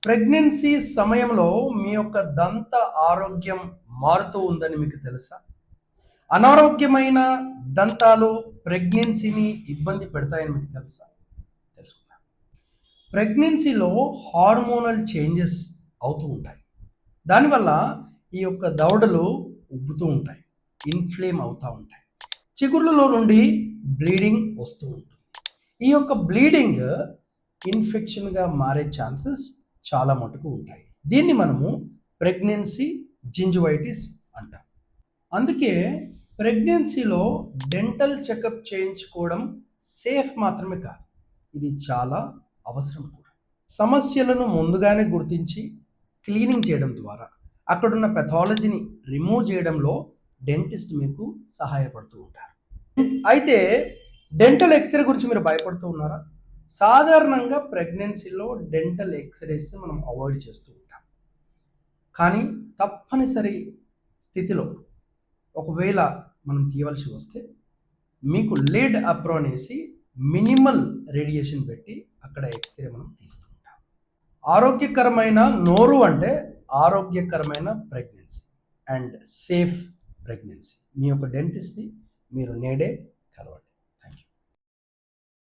Pregnancy సమయంలో మీ యొక్క దంత ఆరోగ్యం మారుతూ ఉందని మీకు తెలుసా? అనారోగ్యమైన దంతాలు ప్రెగ్నెన్సీని ఇబ్బంది పెడతాయని మీకు తెలుసా? తెలుసుకుందాం. ప్రెగ్నెన్సీలో హార్మోనల్ చేంజెస్ అవుతూ ఉంటాయి. దానివల్ల ఈ యొక్క దవడలు ఉబ్బుతూ ఉంటాయి, ఇన్ఫ్లేమ్ అవుతూ ఉంటాయి, చిగుళ్ళలో నుండి బ్లీడింగ్ వస్తూ ఉంటుంది. ఈ యొక్క బ్లీడింగ్ ఇన్ఫెక్షన్గా మారే ఛాన్సెస్ చాలా మటుకు ఉంటాయి. దీన్ని మనము ప్రెగ్నెన్సీ జింజివైటిస్ అంటాం. అందుకే ప్రెగ్నెన్సీలో డెంటల్ చెకప్ చేయించుకోవడం సేఫ్ మాత్రమే కాదు, ఇది చాలా అవసరం కూడా. సమస్యలను ముందుగానే గుర్తించి క్లీనింగ్ చేయడం ద్వారా అక్కడున్న పెథాలజీని రిమూవ్ చేయడంలో డెంటిస్ట్ మీకు సహాయపడుతూ ఉంటారు. అయితే డెంటల్ ఎక్స్రే గురించి మీరు భయపడుతూ ఉన్నారా? సాధారణంగా ప్రెగ్నెన్సీలో డెంటల్ ఎక్స్రేస్ మనం అవాయిడ్ చేస్తూ ఉంటాం. కానీ తప్పనిసరి స్థితిలో ఒకవేళ మనం తీయవలసి వస్తే మీకు లీడ్ అప్రోన్ వేసి మినిమల్ రేడియేషన్ పెట్టి అక్కడ ఎక్స్రే మనం తీస్తూ ఉంటాం. ఆరోగ్యకరమైన నోరు అంటే ఆరోగ్యకరమైన ప్రెగ్నెన్సీ అండ్ సేఫ్ ప్రెగ్నెన్సీ. మీ యొక్క డెంటిస్ట్ని మీరు నేడే కలవండి.